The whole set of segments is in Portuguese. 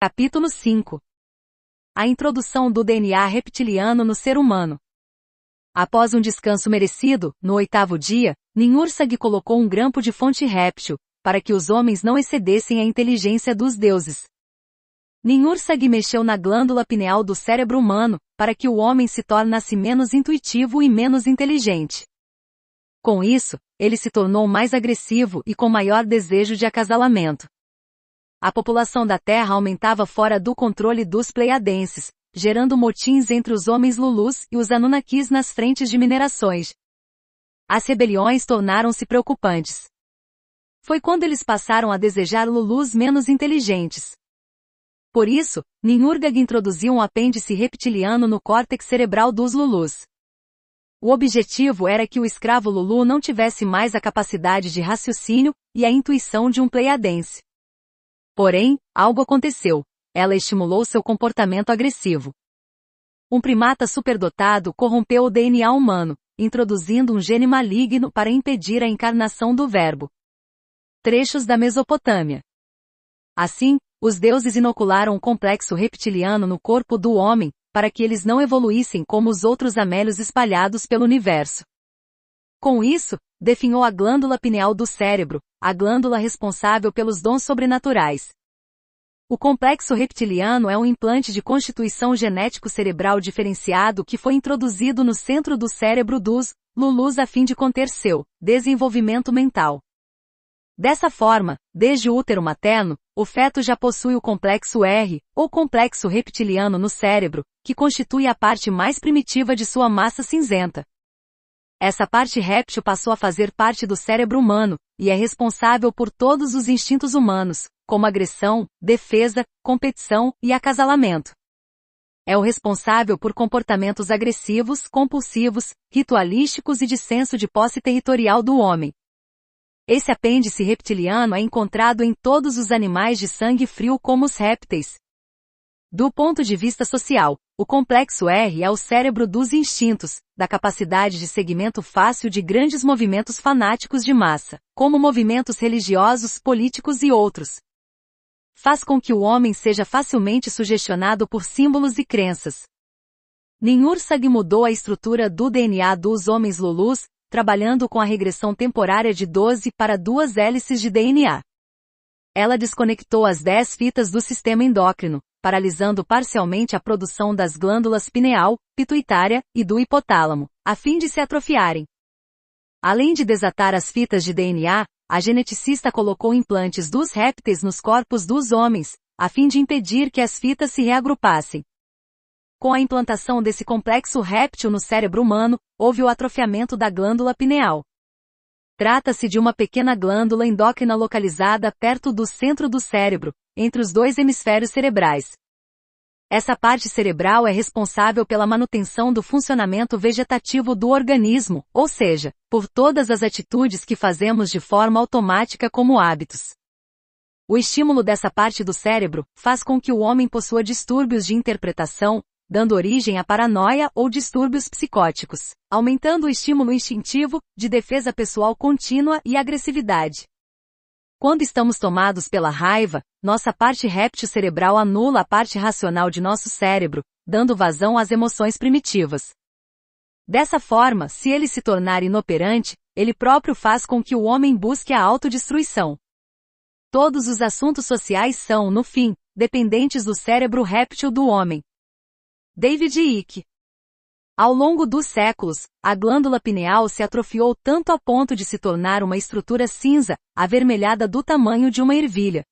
Capítulo 5. A introdução do DNA reptiliano no ser humano. Após um descanso merecido, no 8º dia, Ninhursag colocou um grampo de fonte réptil, para que os homens não excedessem a inteligência dos deuses. Ninhursag mexeu na glândula pineal do cérebro humano, para que o homem se tornasse menos intuitivo e menos inteligente. Com isso, ele se tornou mais agressivo e com maior desejo de acasalamento. A população da Terra aumentava fora do controle dos pleiadenses, gerando motins entre os homens Lulus e os Anunnakis nas frentes de minerações. As rebeliões tornaram-se preocupantes. Foi quando eles passaram a desejar Lulus menos inteligentes. Por isso, Ninhursag introduziu um apêndice reptiliano no córtex cerebral dos Lulus. O objetivo era que o escravo Lulu não tivesse mais a capacidade de raciocínio e a intuição de um pleiadense. Porém, algo aconteceu. Ela estimulou seu comportamento agressivo. Um primata superdotado corrompeu o DNA humano, introduzindo um gene maligno para impedir a encarnação do verbo. Trechos da Mesopotâmia. Assim, os deuses inocularam um complexo reptiliano no corpo do homem, para que eles não evoluíssem como os outros amélios espalhados pelo universo. Com isso, definhou a glândula pineal do cérebro, a glândula responsável pelos dons sobrenaturais. O complexo reptiliano é um implante de constituição genético cerebral diferenciado que foi introduzido no centro do cérebro dos Lulus a fim de conter seu desenvolvimento mental. Dessa forma, desde o útero materno, o feto já possui o complexo R, ou complexo reptiliano no cérebro, que constitui a parte mais primitiva de sua massa cinzenta. Essa parte réptil passou a fazer parte do cérebro humano, e é responsável por todos os instintos humanos, como agressão, defesa, competição e acasalamento. É o responsável por comportamentos agressivos, compulsivos, ritualísticos e de senso de posse territorial do homem. Esse apêndice reptiliano é encontrado em todos os animais de sangue frio como os répteis. Do ponto de vista social, o complexo R é o cérebro dos instintos, da capacidade de segmento fácil de grandes movimentos fanáticos de massa, como movimentos religiosos, políticos e outros. Faz com que o homem seja facilmente sugestionado por símbolos e crenças. Ninhursag mudou a estrutura do DNA dos homens Lulus, trabalhando com a regressão temporária de 12 para 2 hélices de DNA. Ela desconectou as 10 fitas do sistema endócrino, paralisando parcialmente a produção das glândulas pineal, pituitária e do hipotálamo, a fim de se atrofiarem. Além de desatar as fitas de DNA, a geneticista colocou implantes dos répteis nos corpos dos homens, a fim de impedir que as fitas se reagrupassem. Com a implantação desse complexo réptil no cérebro humano, houve o atrofiamento da glândula pineal. Trata-se de uma pequena glândula endócrina localizada perto do centro do cérebro, entre os 2 hemisférios cerebrais. Essa parte cerebral é responsável pela manutenção do funcionamento vegetativo do organismo, ou seja, por todas as atitudes que fazemos de forma automática como hábitos. O estímulo dessa parte do cérebro faz com que o homem possua distúrbios de interpretação, dando origem à paranoia ou distúrbios psicóticos, aumentando o estímulo instintivo, de defesa pessoal contínua e agressividade. Quando estamos tomados pela raiva, nossa parte réptil cerebral anula a parte racional de nosso cérebro, dando vazão às emoções primitivas. Dessa forma, se ele se tornar inoperante, ele próprio faz com que o homem busque a autodestruição. Todos os assuntos sociais são, no fim, dependentes do cérebro réptil do homem. David Icke. Ao longo dos séculos, a glândula pineal se atrofiou tanto a ponto de se tornar uma estrutura cinza, avermelhada do tamanho de uma ervilha.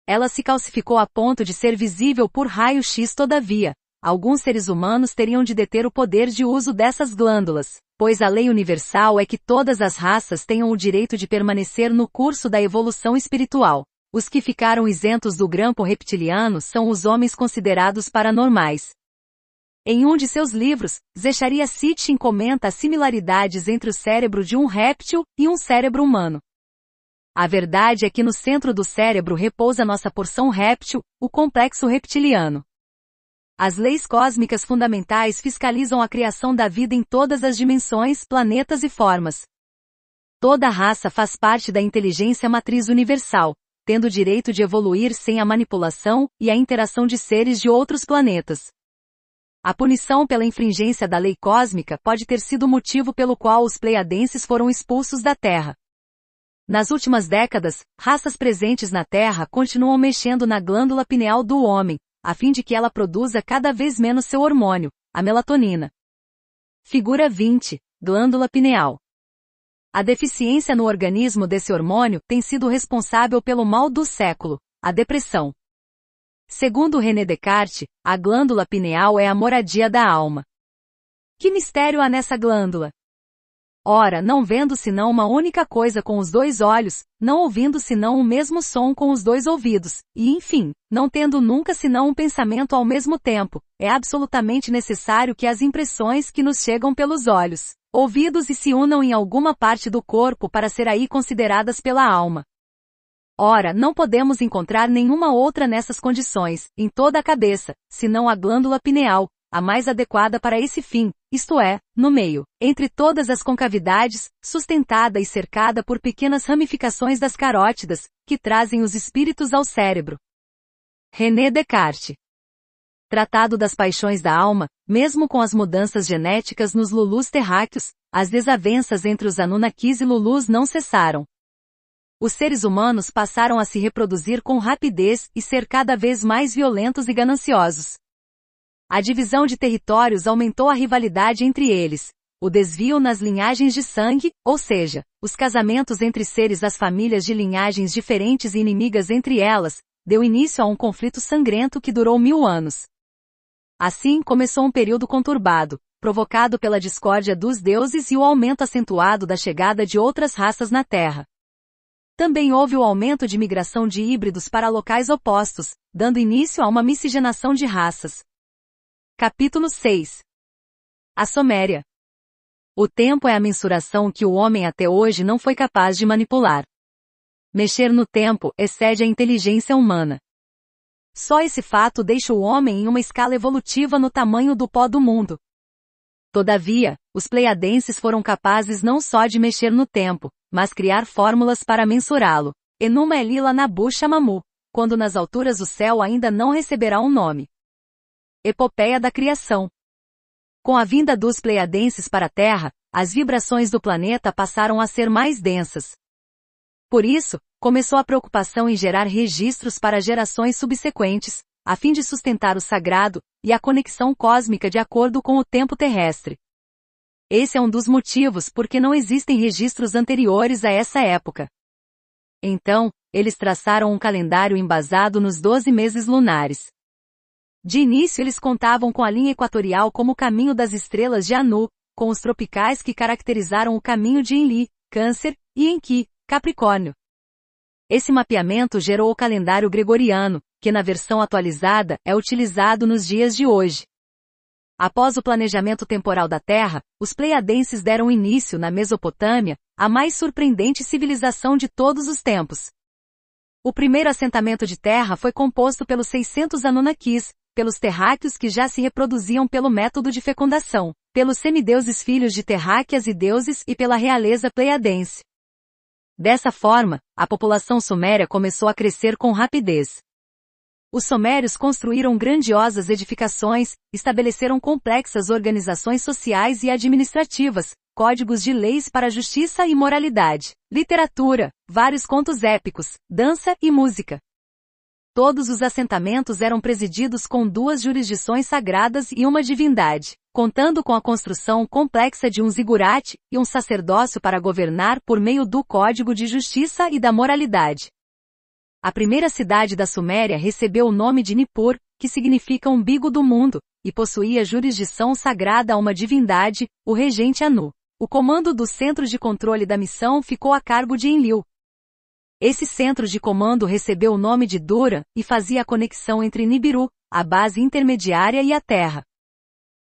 Ela se calcificou a ponto de ser visível por raio-x todavia. Alguns seres humanos teriam de deter o poder de uso dessas glândulas, pois a lei universal é que todas as raças tenham o direito de permanecer no curso da evolução espiritual. Os que ficaram isentos do grampo reptiliano são os homens considerados paranormais. Em um de seus livros, Zecharia Sitchin comenta as similaridades entre o cérebro de um réptil e um cérebro humano. A verdade é que no centro do cérebro repousa nossa porção réptil, o complexo reptiliano. As leis cósmicas fundamentais fiscalizam a criação da vida em todas as dimensões, planetas e formas. Toda raça faz parte da inteligência matriz universal, tendo o direito de evoluir sem a manipulação e a interação de seres de outros planetas. A punição pela infringência da lei cósmica pode ter sido o motivo pelo qual os pleiadenses foram expulsos da Terra. Nas últimas décadas, raças presentes na Terra continuam mexendo na glândula pineal do homem, a fim de que ela produza cada vez menos seu hormônio, a melatonina. Figura 20. Glândula pineal. A deficiência no organismo desse hormônio tem sido responsável pelo mal do século, a depressão. Segundo René Descartes, a glândula pineal é a moradia da alma. Que mistério há nessa glândula? Ora, não vendo senão uma única coisa com os dois olhos, não ouvindo senão o mesmo som com os dois ouvidos, e enfim, não tendo nunca senão um pensamento ao mesmo tempo, é absolutamente necessário que as impressões que nos chegam pelos olhos, ouvidos e se unam em alguma parte do corpo para ser aí consideradas pela alma. Ora, não podemos encontrar nenhuma outra nessas condições, em toda a cabeça, senão a glândula pineal, a mais adequada para esse fim, isto é, no meio, entre todas as concavidades, sustentada e cercada por pequenas ramificações das carótidas, que trazem os espíritos ao cérebro. René Descartes. Tratado das paixões da alma, mesmo com as mudanças genéticas nos Lulus terráqueos, as desavenças entre os Anunnakis e Lulus não cessaram. Os seres humanos passaram a se reproduzir com rapidez e ser cada vez mais violentos e gananciosos. A divisão de territórios aumentou a rivalidade entre eles, o desvio nas linhagens de sangue, ou seja, os casamentos entre seres das famílias de linhagens diferentes e inimigas entre elas, deu início a um conflito sangrento que durou 1000 anos. Assim começou um período conturbado, provocado pela discórdia dos deuses e o aumento acentuado da chegada de outras raças na Terra. Também houve o aumento de migração de híbridos para locais opostos, dando início a uma miscigenação de raças. Capítulo 6. A Suméria. O tempo é a mensuração que o homem até hoje não foi capaz de manipular. Mexer no tempo excede a inteligência humana. Só esse fato deixa o homem em uma escala evolutiva no tamanho do pó do mundo. Todavia, os pleiadenses foram capazes não só de mexer no tempo, mas criar fórmulas para mensurá-lo. Enuma Elila Nabu Shamamu, quando nas alturas o céu ainda não receberá um nome. Epopeia da Criação. Com a vinda dos pleiadenses para a Terra, as vibrações do planeta passaram a ser mais densas. Por isso, começou a preocupação em gerar registros para gerações subsequentes, a fim de sustentar o sagrado e a conexão cósmica de acordo com o tempo terrestre. Esse é um dos motivos por que não existem registros anteriores a essa época. Então, eles traçaram um calendário embasado nos 12 meses lunares. De início eles contavam com a linha equatorial como o caminho das estrelas de Anu, com os tropicais que caracterizaram o caminho de Enli, Câncer, e Enki, Capricórnio. Esse mapeamento gerou o calendário gregoriano, que na versão atualizada é utilizado nos dias de hoje. Após o planejamento temporal da Terra, os pleiadenses deram início na Mesopotâmia, a mais surpreendente civilização de todos os tempos. O primeiro assentamento de terra foi composto pelos 600 Anunnakis, pelos terráqueos que já se reproduziam pelo método de fecundação, pelos semideuses filhos de terráqueas e deuses e pela realeza pleiadense. Dessa forma, a população suméria começou a crescer com rapidez. Os sumérios construíram grandiosas edificações, estabeleceram complexas organizações sociais e administrativas, códigos de leis para justiça e moralidade, literatura, vários contos épicos, dança e música. Todos os assentamentos eram presididos com 2 jurisdições sagradas e uma divindade, contando com a construção complexa de um zigurate e um sacerdócio para governar por meio do Código de Justiça e da Moralidade. A primeira cidade da Suméria recebeu o nome de Nippur, que significa umbigo do mundo, e possuía jurisdição sagrada a uma divindade, o regente Anu. O comando do centro de controle da missão ficou a cargo de Enlil. Esse centro de comando recebeu o nome de Dura, e fazia a conexão entre Nibiru, a base intermediária e a Terra.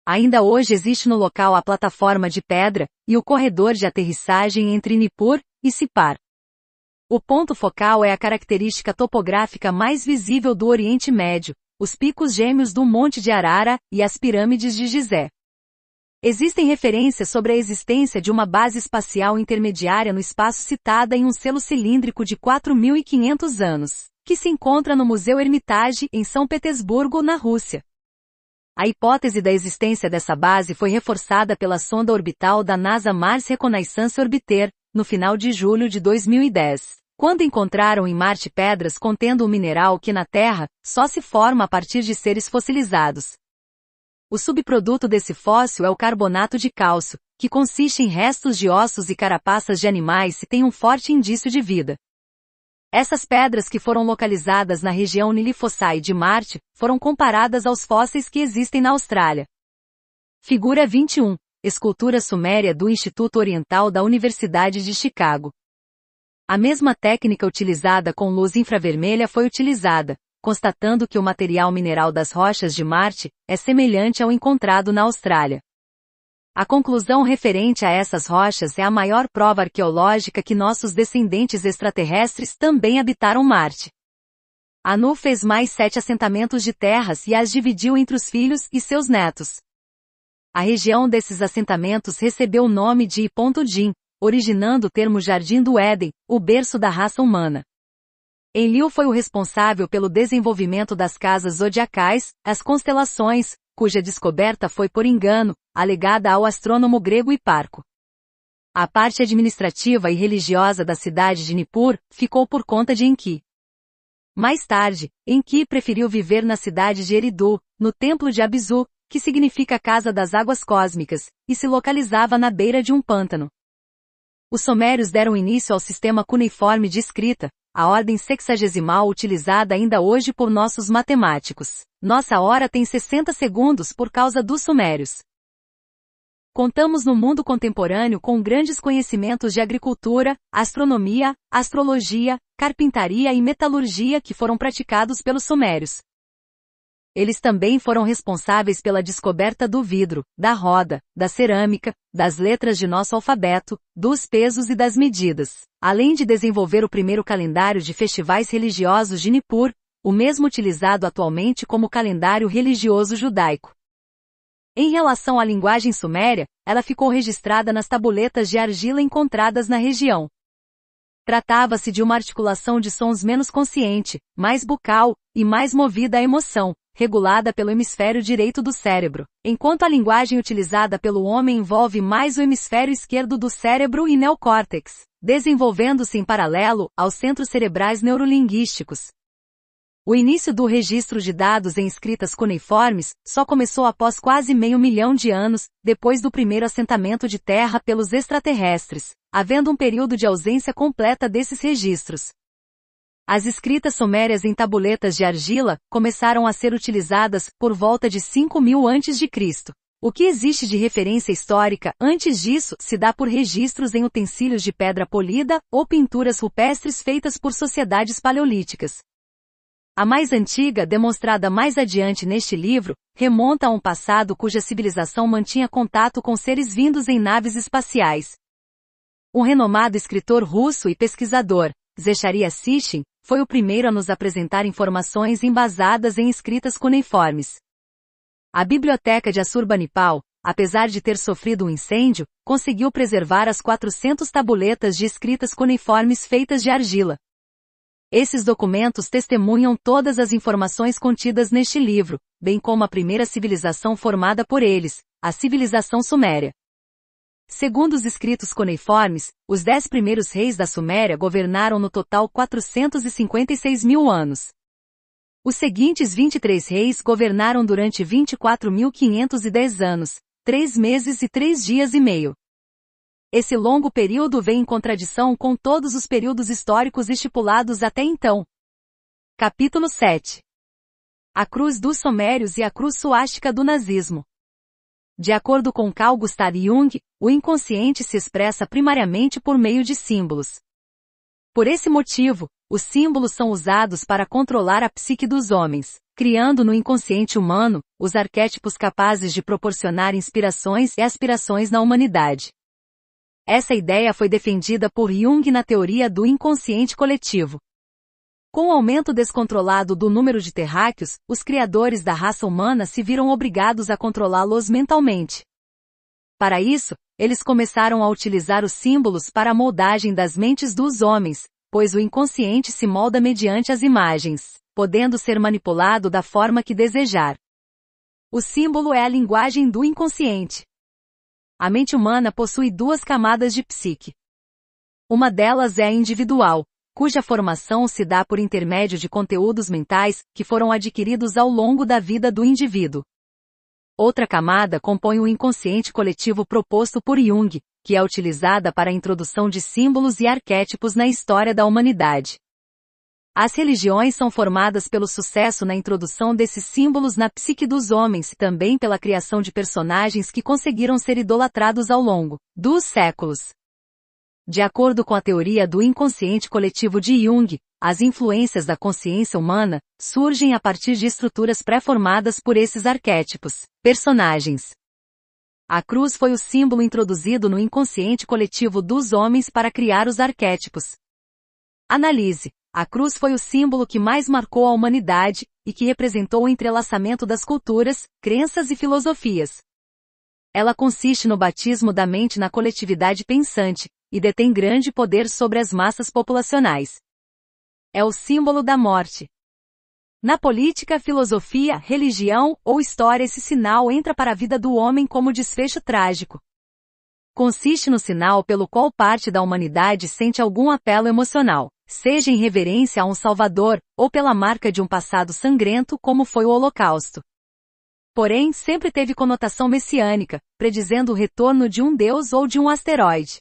Ainda hoje existe no local a plataforma de pedra, e o corredor de aterrissagem entre Nippur e Sipar. O ponto focal é a característica topográfica mais visível do Oriente Médio, os picos gêmeos do Monte de Arara, e as pirâmides de Gizé. Existem referências sobre a existência de uma base espacial intermediária no espaço citada em um selo cilíndrico de 4.500 anos, que se encontra no Museu Hermitage, em São Petersburgo, na Rússia. A hipótese da existência dessa base foi reforçada pela sonda orbital da NASA Mars Reconnaissance Orbiter, no final de julho de 2010, quando encontraram em Marte pedras contendo um mineral que na Terra só se forma a partir de seres fossilizados. O subproduto desse fóssil é o carbonato de cálcio, que consiste em restos de ossos e carapaças de animais e tem um forte indício de vida. Essas pedras que foram localizadas na região Nili Fossae de Marte, foram comparadas aos fósseis que existem na Austrália. Figura 21. Escultura suméria do Instituto Oriental da Universidade de Chicago. A mesma técnica utilizada com luz infravermelha foi utilizada, constatando que o material mineral das rochas de Marte é semelhante ao encontrado na Austrália. A conclusão referente a essas rochas é a maior prova arqueológica que nossos descendentes extraterrestres também habitaram Marte. Anu fez mais 7 assentamentos de terras e as dividiu entre os filhos e seus netos. A região desses assentamentos recebeu o nome de I.Jin, originando o termo Jardim do Éden, o berço da raça humana. Enlil foi o responsável pelo desenvolvimento das casas zodiacais, as constelações, cuja descoberta foi por engano, alegada ao astrônomo grego Hiparco. A parte administrativa e religiosa da cidade de Nippur ficou por conta de Enki. Mais tarde, Enki preferiu viver na cidade de Eridu, no templo de Abisu, que significa Casa das Águas Cósmicas, e se localizava na beira de um pântano. Os sumérios deram início ao sistema cuneiforme de escrita, a ordem sexagesimal utilizada ainda hoje por nossos matemáticos. Nossa hora tem 60 segundos por causa dos sumérios. Contamos no mundo contemporâneo com grandes conhecimentos de agricultura, astronomia, astrologia, carpintaria e metalurgia que foram praticados pelos sumérios. Eles também foram responsáveis pela descoberta do vidro, da roda, da cerâmica, das letras de nosso alfabeto, dos pesos e das medidas, além de desenvolver o primeiro calendário de festivais religiosos de Nippur, o mesmo utilizado atualmente como calendário religioso judaico. Em relação à linguagem suméria, ela ficou registrada nas tabuletas de argila encontradas na região. Tratava-se de uma articulação de sons menos consciente, mais bucal, e mais movida à emoção, regulada pelo hemisfério direito do cérebro, enquanto a linguagem utilizada pelo homem envolve mais o hemisfério esquerdo do cérebro e neocórtex, desenvolvendo-se em paralelo aos centros cerebrais neurolinguísticos. O início do registro de dados em escritas cuneiformes só começou após quase meio milhão de anos, depois do primeiro assentamento de terra pelos extraterrestres, havendo um período de ausência completa desses registros. As escritas sumérias em tabuletas de argila começaram a ser utilizadas por volta de 5.000 a.C. O que existe de referência histórica antes disso se dá por registros em utensílios de pedra polida ou pinturas rupestres feitas por sociedades paleolíticas. A mais antiga, demonstrada mais adiante neste livro, remonta a um passado cuja civilização mantinha contato com seres vindos em naves espaciais. Um renomado escritor russo e pesquisador, Zecharia Sitchin, foi o primeiro a nos apresentar informações embasadas em escritas cuneiformes. A biblioteca de Assurbanipal, apesar de ter sofrido um incêndio, conseguiu preservar as 400 tabuletas de escritas cuneiformes feitas de argila. Esses documentos testemunham todas as informações contidas neste livro, bem como a primeira civilização formada por eles, a civilização suméria. Segundo os escritos cuneiformes, os 10 primeiros reis da Suméria governaram no total 456.000 anos. Os seguintes 23 reis governaram durante 24.510 anos, 3 meses e 3 dias e meio. Esse longo período vem em contradição com todos os períodos históricos estipulados até então. Capítulo 7. A cruz dos Sumérios e a cruz suástica do nazismo. De acordo com Carl Gustav Jung, o inconsciente se expressa primariamente por meio de símbolos. Por esse motivo, os símbolos são usados para controlar a psique dos homens, criando no inconsciente humano os arquétipos capazes de proporcionar inspirações e aspirações na humanidade. Essa ideia foi defendida por Jung na teoria do inconsciente coletivo. Com o aumento descontrolado do número de terráqueos, os criadores da raça humana se viram obrigados a controlá-los mentalmente. Para isso, eles começaram a utilizar os símbolos para a moldagem das mentes dos homens, pois o inconsciente se molda mediante as imagens, podendo ser manipulado da forma que desejar. O símbolo é a linguagem do inconsciente. A mente humana possui duas camadas de psique. Uma delas é a individual, cuja formação se dá por intermédio de conteúdos mentais que foram adquiridos ao longo da vida do indivíduo. Outra camada compõe o inconsciente coletivo proposto por Jung, que é utilizada para a introdução de símbolos e arquétipos na história da humanidade. As religiões são formadas pelo sucesso na introdução desses símbolos na psique dos homens e também pela criação de personagens que conseguiram ser idolatrados ao longo dos séculos. De acordo com a teoria do inconsciente coletivo de Jung, as influências da consciência humana surgem a partir de estruturas pré-formadas por esses arquétipos, personagens. A cruz foi o símbolo introduzido no inconsciente coletivo dos homens para criar os arquétipos. Analise. A cruz foi o símbolo que mais marcou a humanidade e que representou o entrelaçamento das culturas, crenças e filosofias. Ela consiste no batismo da mente na coletividade pensante e detém grande poder sobre as massas populacionais. É o símbolo da morte. Na política, filosofia, religião ou história, esse sinal entra para a vida do homem como desfecho trágico. Consiste no sinal pelo qual parte da humanidade sente algum apelo emocional, seja em reverência a um salvador, ou pela marca de um passado sangrento como foi o Holocausto. Porém, sempre teve conotação messiânica, predizendo o retorno de um deus ou de um asteroide.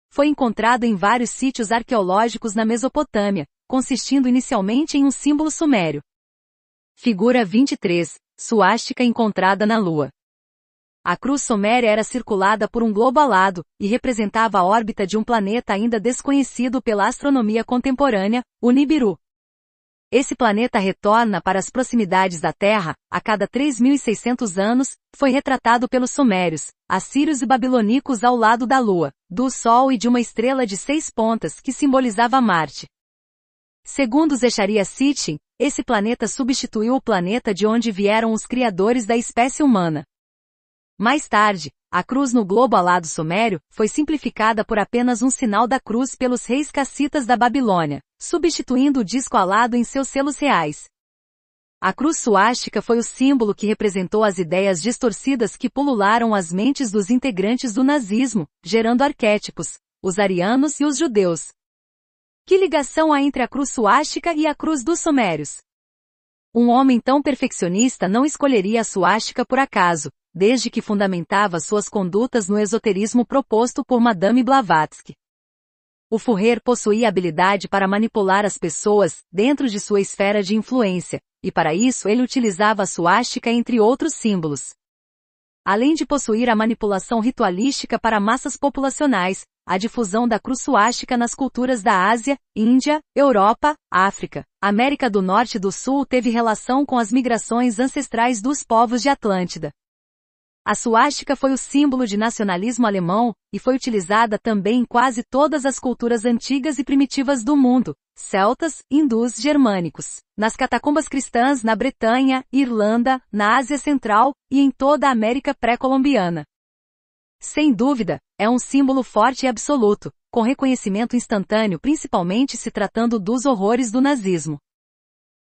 Foi encontrado em vários sítios arqueológicos na Mesopotâmia, consistindo inicialmente em um símbolo sumério. Figura 23. Suástica encontrada na Lua. A cruz suméria era circulada por um globo alado, e representava a órbita de um planeta ainda desconhecido pela astronomia contemporânea, o Nibiru. Esse planeta retorna para as proximidades da Terra, a cada 3.600 anos, foi retratado pelos sumérios, assírios e babilônicos ao lado da Lua, do Sol e de uma estrela de 6 pontas que simbolizava Marte. Segundo Zecharia Sitchin, esse planeta substituiu o planeta de onde vieram os criadores da espécie humana. Mais tarde, a cruz no globo alado sumério foi simplificada por apenas um sinal da cruz pelos reis cassitas da Babilônia, substituindo o disco alado em seus selos reais. A cruz suástica foi o símbolo que representou as ideias distorcidas que pulularam as mentes dos integrantes do nazismo, gerando arquétipos, os arianos e os judeus. Que ligação há entre a cruz suástica e a cruz dos sumérios? Um homem tão perfeccionista não escolheria a suástica por acaso, desde que fundamentava suas condutas no esoterismo proposto por Madame Blavatsky. O Fourier possuía habilidade para manipular as pessoas dentro de sua esfera de influência, e para isso ele utilizava a suástica entre outros símbolos. Além de possuir a manipulação ritualística para massas populacionais, a difusão da cruz suástica nas culturas da Ásia, Índia, Europa, África, América do Norte e do Sul teve relação com as migrações ancestrais dos povos de Atlântida. A suástica foi o símbolo de nacionalismo alemão, e foi utilizada também em quase todas as culturas antigas e primitivas do mundo, celtas, hindus, germânicos, nas catacumbas cristãs na Bretanha, Irlanda, na Ásia Central, e em toda a América pré-colombiana. Sem dúvida, é um símbolo forte e absoluto, com reconhecimento instantâneo principalmente se tratando dos horrores do nazismo.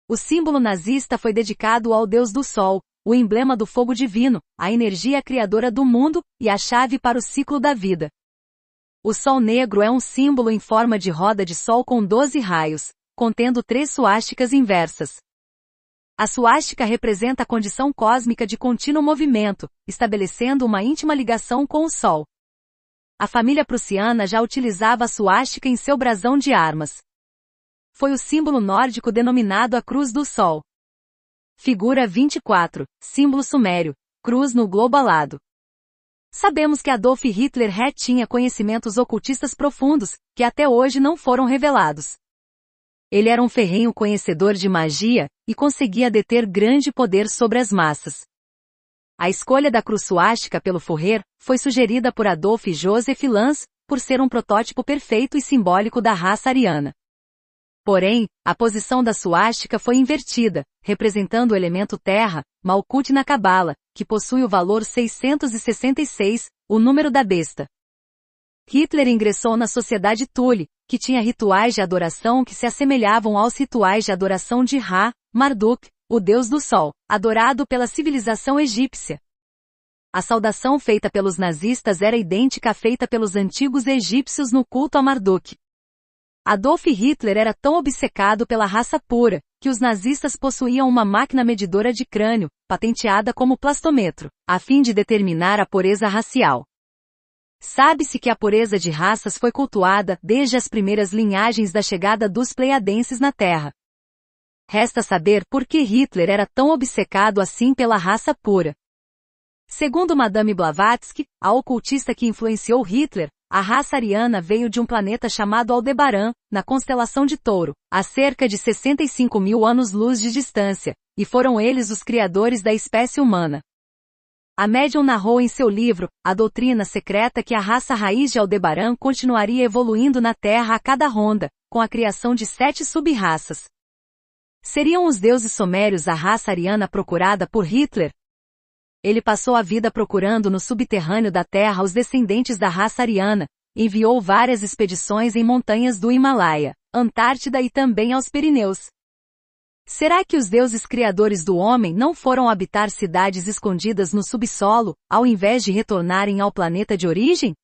O símbolo nazista foi dedicado ao Deus do Sol, o emblema do fogo divino, a energia criadora do mundo, e a chave para o ciclo da vida. O Sol negro é um símbolo em forma de roda de sol com 12 raios, contendo 3 suásticas inversas. A suástica representa a condição cósmica de contínuo movimento, estabelecendo uma íntima ligação com o Sol. A família prussiana já utilizava a suástica em seu brasão de armas. Foi o símbolo nórdico denominado a Cruz do Sol. Figura 24, símbolo sumério, cruz no globo alado. Sabemos que Adolf Hitler tinha conhecimentos ocultistas profundos, que até hoje não foram revelados. Ele era um ferrenho conhecedor de magia, e conseguia deter grande poder sobre as massas. A escolha da cruz suástica pelo Fourier foi sugerida por Adolf Joseph Lanz, por ser um protótipo perfeito e simbólico da raça ariana. Porém, a posição da suástica foi invertida, representando o elemento terra, Malkuth na Cabala, que possui o valor 666, o número da besta. Hitler ingressou na sociedade Thule, que tinha rituais de adoração que se assemelhavam aos rituais de adoração de Ra, Marduk, o deus do sol, adorado pela civilização egípcia. A saudação feita pelos nazistas era idêntica à feita pelos antigos egípcios no culto a Marduk. Adolf Hitler era tão obcecado pela raça pura, que os nazistas possuíam uma máquina medidora de crânio, patenteada como plastômetro, a fim de determinar a pureza racial. Sabe-se que a pureza de raças foi cultuada desde as primeiras linhagens da chegada dos pleiadenses na Terra. Resta saber por que Hitler era tão obcecado assim pela raça pura. Segundo Madame Blavatsky, a ocultista que influenciou Hitler, a raça ariana veio de um planeta chamado Aldebaran, na constelação de Touro, a cerca de 65.000 anos-luz de distância, e foram eles os criadores da espécie humana. A médium narrou em seu livro, A Doutrina Secreta, que a raça raiz de Aldebaran continuaria evoluindo na Terra a cada ronda, com a criação de 7 sub-raças. Seriam os deuses sumérios a raça ariana procurada por Hitler? Ele passou a vida procurando no subterrâneo da Terra os descendentes da raça ariana, enviou várias expedições em montanhas do Himalaia, Antártida e também aos Pirineus. Será que os deuses criadores do homem não foram habitar cidades escondidas no subsolo, ao invés de retornarem ao planeta de origem?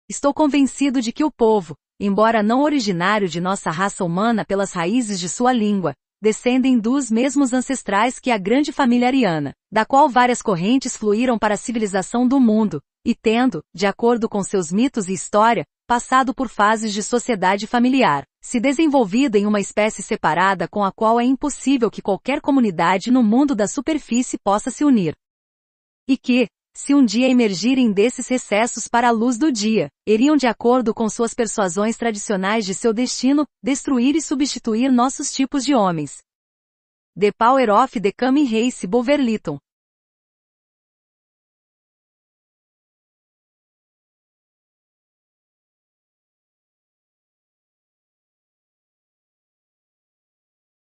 Estou convencido de que o povo, embora não originário de nossa raça humana pelas raízes de sua língua, descendem dos mesmos ancestrais que a grande família ariana, da qual várias correntes fluíram para a civilização do mundo, e tendo, de acordo com seus mitos e história, passado por fases de sociedade familiar, se desenvolvido em uma espécie separada com a qual é impossível que qualquer comunidade no mundo da superfície possa se unir. E que, se um dia emergirem desses recessos para a luz do dia, iriam de acordo com suas persuasões tradicionais de seu destino, destruir e substituir nossos tipos de homens. The Power of the Coming Race Boverlyton.